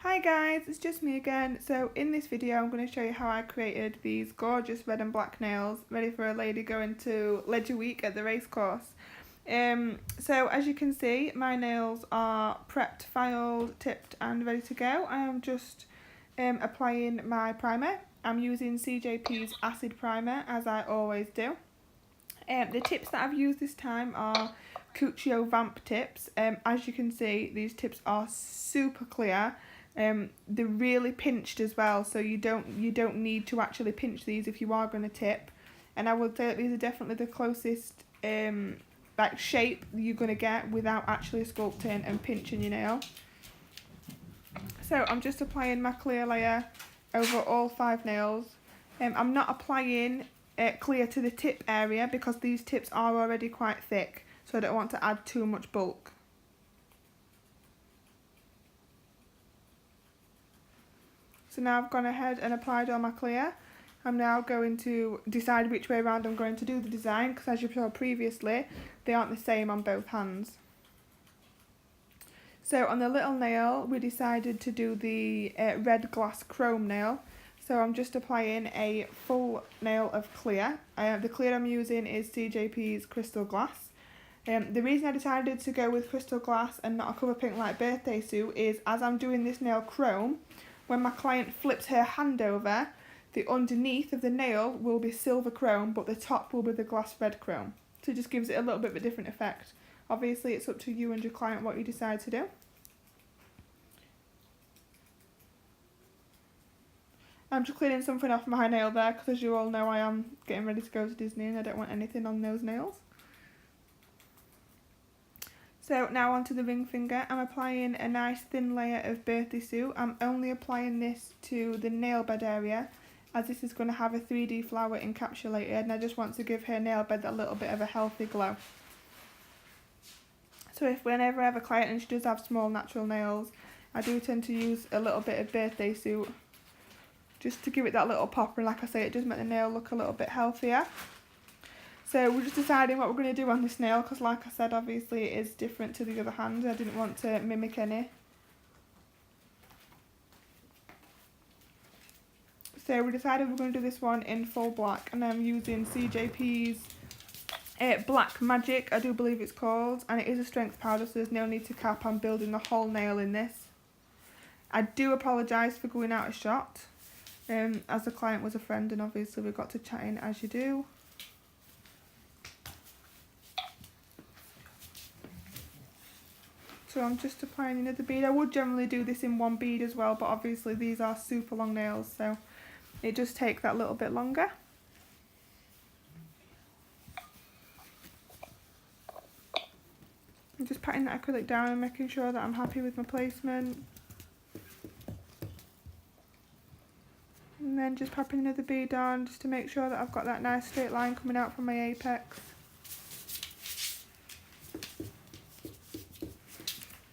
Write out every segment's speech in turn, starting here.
Hi guys, it's just me again. So in this video I'm going to show you how I created these gorgeous red and black nails ready for a lady going to Leisure Week at the racecourse. So as you can see, my nails are prepped, filed, tipped and ready to go. I am just applying my primer. I'm using CJP's acid primer as I always do. The tips that I've used this time are Cuccio Vamp tips. As you can see, these tips are super clear. They're really pinched as well, so you don't need to actually pinch these if you are going to tip. And I would say that these are definitely the closest like shape you're going to get without actually sculpting and pinching your nail. So I'm just applying my clear layer over all 5 nails. I'm not applying clear to the tip area because these tips are already quite thick, so I don't want to add too much bulk. So now I've gone ahead and applied all my clear. I'm now going to decide which way around I'm going to do the design, because as you saw previously, they aren't the same on both hands. So on the little nail, we decided to do the red glass chrome nail. So I'm just applying a full nail of clear. The clear I'm using is CJP's Crystal Glass. The reason I decided to go with Crystal Glass and not a Cover Pink Light birthday suit is, as I'm doing this nail chrome, when my client flips her hand over, the underneath of the nail will be silver chrome, but the top will be the glass red chrome. So it just gives it a little bit of a different effect. Obviously it's up to you and your client what you decide to do. I'm just cleaning something off my nail there, because as you all know, I am getting ready to go to Disney and I don't want anything on those nails. So now onto the ring finger. I'm applying a nice thin layer of birthday suit. I'm only applying this to the nail bed area, as this is going to have a 3D flower encapsulated, and I just want to give her nail bed a little bit of a healthy glow. So whenever I have a client and she does have small natural nails, I do tend to use a little bit of birthday suit just to give it that little pop, and like I say, it does make the nail look a little bit healthier. So we're just deciding what we're going to do on this nail, because like I said, obviously it is different to the other hand. I didn't want to mimic any. So we decided we're going to do this one in full black, and I'm using CJP's Black Magic, I do believe it's called, and it is a strength powder, so there's no need to cap. I'm building the whole nail in this. I do apologise for going out of shot, as the client was a friend and obviously we got to chatting as you do. So I'm just applying another bead. I would generally do this in one bead as well, but obviously these are super long nails, so it does take that little bit longer. I'm just patting that acrylic down and making sure that I'm happy with my placement. And then just popping another bead on just to make sure that I've got that nice straight line coming out from my apex.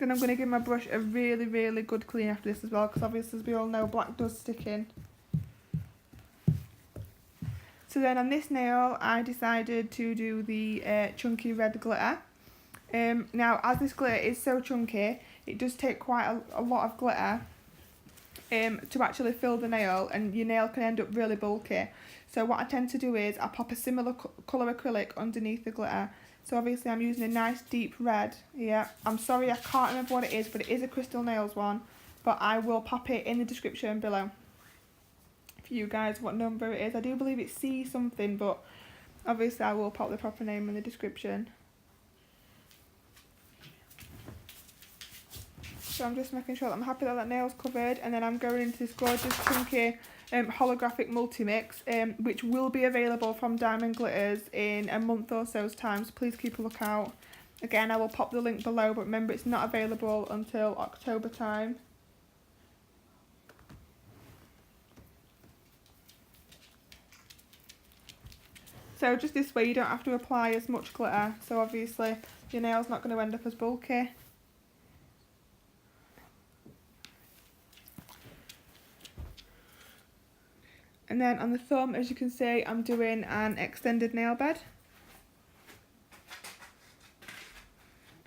Then I'm going to give my brush a really good clean after this as well, because obviously as we all know, black does stick in. So then on this nail I decided to do the chunky red glitter. Now as this glitter is so chunky, it does take quite a lot of glitter to actually fill the nail, and your nail can end up really bulky. So what I tend to do is I pop a similar colour acrylic underneath the glitter. So obviously I'm using a nice deep red. Yeah, I'm sorry I can't remember what it is, but it is a Crystal Nails one. But I will pop it in the description below for you guys what number it is. I do believe it's C something, but obviously I will pop the proper name in the description. So I'm just making sure that I'm happy that that nail's covered, and then I'm going into this gorgeous chunky holographic multi-mix, which will be available from Diamond Glitters in a month or so's time, so please keep a lookout. Again, I will pop the link below, but remember it's not available until October time. So just this way you don't have to apply as much glitter, so obviously your nail's not going to end up as bulky. And then on the thumb, as you can see, I'm doing an extended nail bed.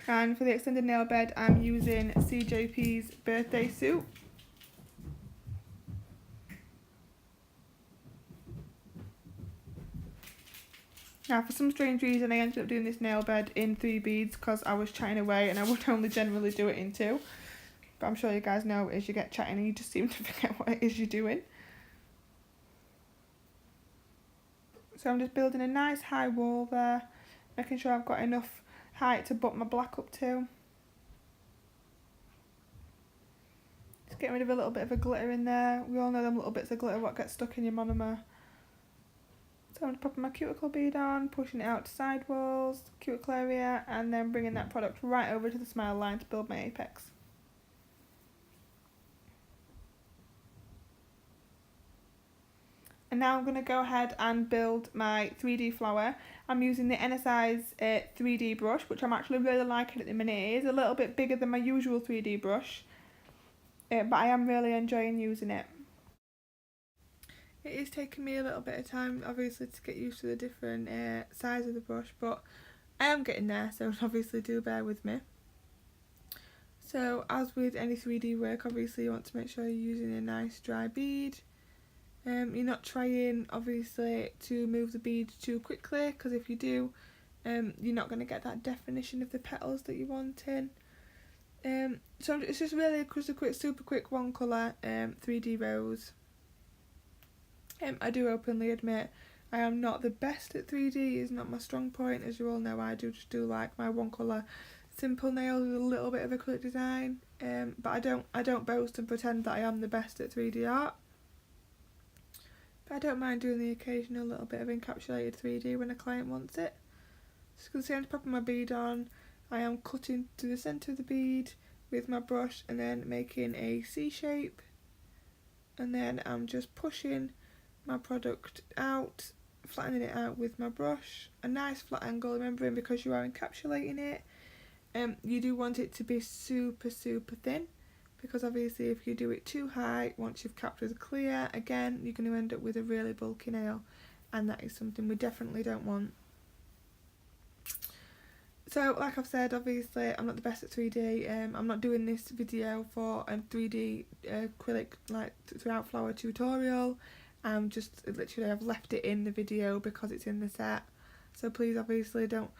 And for the extended nail bed, I'm using CJP's birthday suit. Now, for some strange reason, I ended up doing this nail bed in 3 beads because I was chatting away and I would only generally do it in 2. But I'm sure you guys know as you get chatting and you just seem to forget what it is you're doing. So I'm just building a nice high wall there, making sure I've got enough height to butt my black up to. Just getting rid of a little bit of a glitter in there. We all know them little bits of glitter what gets stuck in your monomer. So I'm just popping my cuticle bead on, pushing it out to side walls, cuticle area, and then bringing that product right over to the smile line to build my apex. And now I'm going to go ahead and build my 3D flower. I'm using the NSI's 3D brush, which I'm actually really liking at the minute. It is a little bit bigger than my usual 3D brush, but I am really enjoying using it. It is taking me a little bit of time, obviously, to get used to the different size of the brush, but I am getting there, so obviously do bear with me. So, as with any 3D work, obviously you want to make sure you're using a nice dry bead. You're not trying, obviously, to move the bead too quickly, because if you do, you're not going to get that definition of the petals that you're wanting. So it's just really just a quick, super quick one colour 3D rose. I do openly admit I am not the best at 3D, it's not my strong point. As you all know, I just do like my one colour simple nails with a little bit of acrylic design. But I don't boast and pretend that I am the best at 3D art. But I don't mind doing the occasional little bit of encapsulated 3D when a client wants it. So you can see I'm just popping my bead on. I am cutting to the centre of the bead with my brush and then making a C shape. And then I'm just pushing my product out, flattening it out with my brush, a nice flat angle, remembering because you are encapsulating it, you do want it to be super thin, because obviously if you do it too high, once you've capped with clear, again you're going to end up with a really bulky nail, and that is something we definitely don't want. So like I've said, obviously I'm not the best at 3D, I'm not doing this video for a 3D acrylic like throughout flower tutorial. Just literally I've left it in the video because it's in the set, so please obviously don't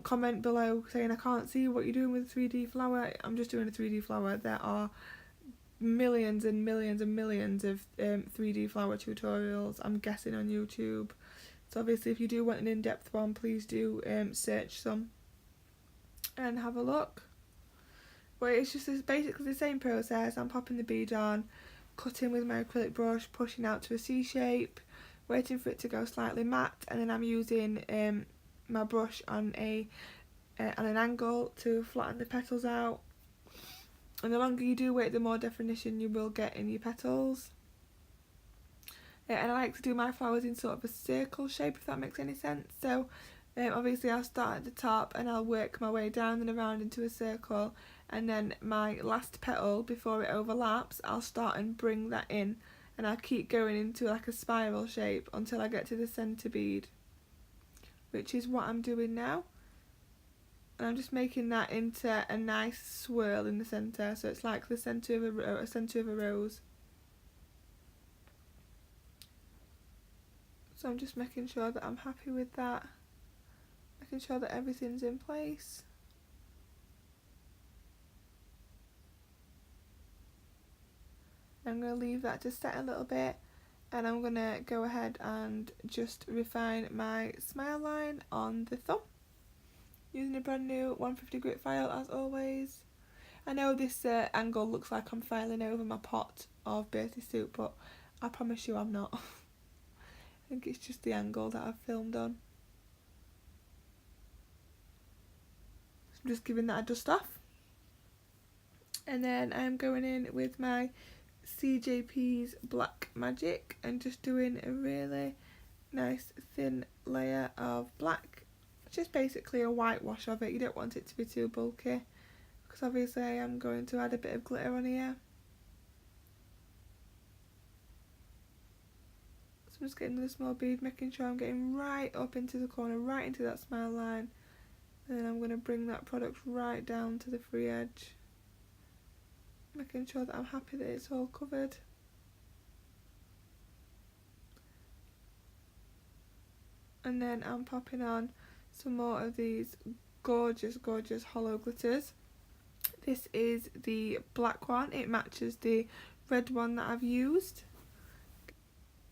comment below saying I can't see what you're doing with a 3D flower. I'm just doing a 3D flower. There are millions and millions and millions of 3D flower tutorials, I'm guessing, on YouTube. So obviously if you do want an in-depth one, please do search some and have a look. But it's just basically the same process. I'm popping the bead on, cutting with my acrylic brush, pushing out to a C shape, waiting for it to go slightly matte, and then I'm using my brush on an angle to flatten the petals out. And the longer you do wait, the more definition you will get in your petals. And I like to do my flowers in sort of a circle shape, if that makes any sense. So obviously I'll start at the top and I'll work my way down and around into a circle, and then my last petal before it overlaps I'll start and bring that in, and I'll keep going into like a spiral shape until I get to the centre bead, which is what I'm doing now. And I'm just making that into a nice swirl in the centre, so it's like the centre of a rose. So I'm just making sure that I'm happy with that, making sure that everything's in place. I'm going to leave that to set a little bit, and I'm going to go ahead and just refine my smile line on the thumb using a brand new 150 grit file as always. I know this angle looks like I'm filing over my pot of birthday soup, but I promise you I'm not. I think it's just the angle that I've filmed on. So I'm just giving that a dust off, and then I'm going in with my CJP's Black Magic and just doing a really nice thin layer of black. It's just basically a whitewash of it. You don't want it to be too bulky, because obviously I am going to add a bit of glitter on here. So I'm just getting another small bead, making sure I'm getting right up into the corner, right into that smile line, and then I'm going to bring that product right down to the free edge, making sure that I'm happy that it's all covered. And then I'm popping on some more of these gorgeous, gorgeous hollow glitters. This is the black one, it matches the red one that I've used.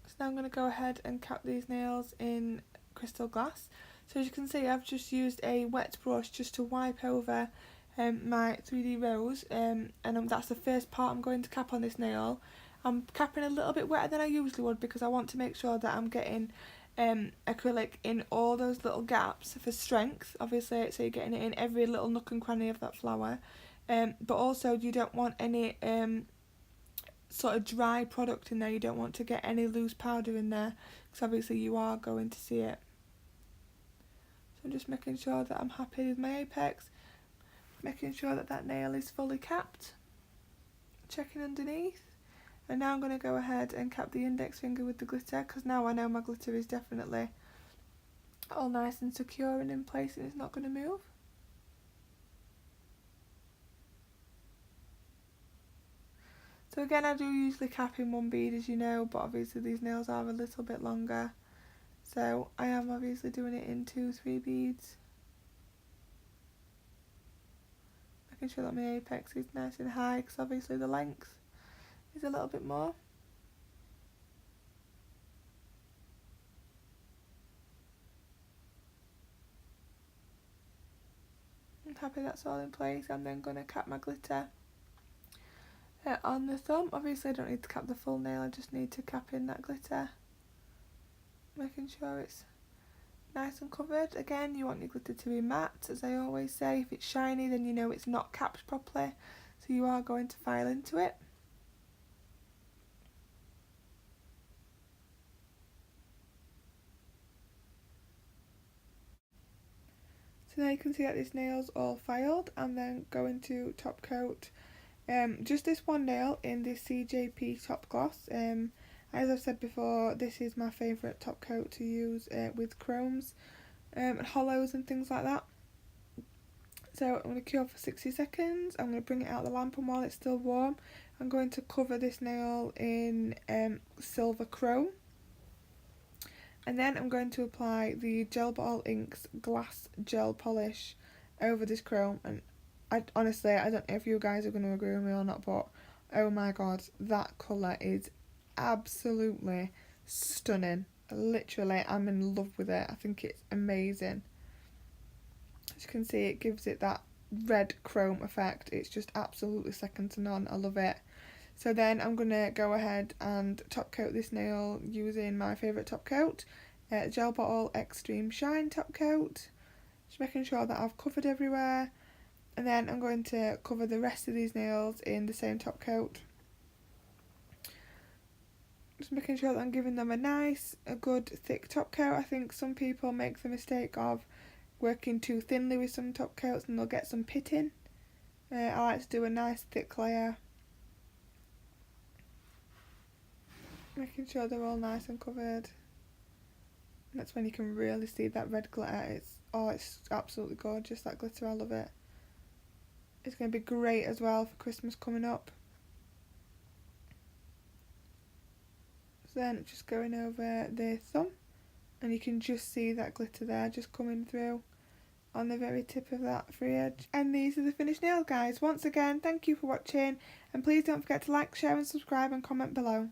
So now I'm going to go ahead and cap these nails in crystal glass. So as you can see, I've just used a wet brush just to wipe over my 3D rose, and that's the first part I'm going to cap on this nail. I'm capping a little bit wetter than I usually would because I want to make sure that I'm getting acrylic in all those little gaps for strength, obviously, so you're getting it in every little nook and cranny of that flower, but also you don't want any sort of dry product in there, you don't want to get any loose powder in there because obviously you are going to see it. So I'm just making sure that I'm happy with my apex, making sure that that nail is fully capped, checking underneath. And now I'm going to go ahead and cap the index finger with the glitter because now I know my glitter is definitely all nice and secure and in place and it's not going to move. So again, I do usually cap in one bead, as you know, but obviously these nails are a little bit longer, so I am obviously doing it in 2-3 beads, making sure that my apex is nice and high because obviously the length is a little bit more. I'm happy that's all in place. I'm then going to cap my glitter on the thumb. Obviously I don't need to cap the full nail, I just need to cap in that glitter, making sure it's nice and covered. Again, you want your glitter to be matte, as I always say. If it's shiny then you know it's not capped properly, so you are going to file into it. So now you can see that this nail's all filed. I'm then going to top coat just this one nail in this CJP top gloss. As I've said before, this is my favourite top coat to use with chromes and hollows and things like that. So I'm going to cure for 60 seconds, I'm going to bring it out of the lamp, and while it's still warm I'm going to cover this nail in silver chrome. And then I'm going to apply the Gel Bottle Inks Glass Gel Polish over this chrome, and honestly, I don't know if you guys are going to agree with me or not, but oh my god, that colour is absolutely stunning. Literally, I'm in love with it. I think it's amazing. As you can see, it gives it that red chrome effect. It's just absolutely second to none. I love it. So then I'm going to go ahead and top coat this nail using my favourite top coat, Gel Bottle Extreme Shine top coat. Just making sure that I've covered everywhere. And then I'm going to cover the rest of these nails in the same top coat. Just making sure that I'm giving them a good thick top coat. I think some people make the mistake of working too thinly with some top coats and they'll get some pitting. I like to do a nice thick layer, making sure they're all nice and covered. And that's when you can really see that red glitter. It's absolutely gorgeous, that glitter, I love it. It's going to be great as well for Christmas coming up. So then just going over the thumb, and you can just see that glitter there just coming through on the very tip of that free edge. And these are the finished nails, guys. Once again, thank you for watching, and please don't forget to like, share and subscribe and comment below.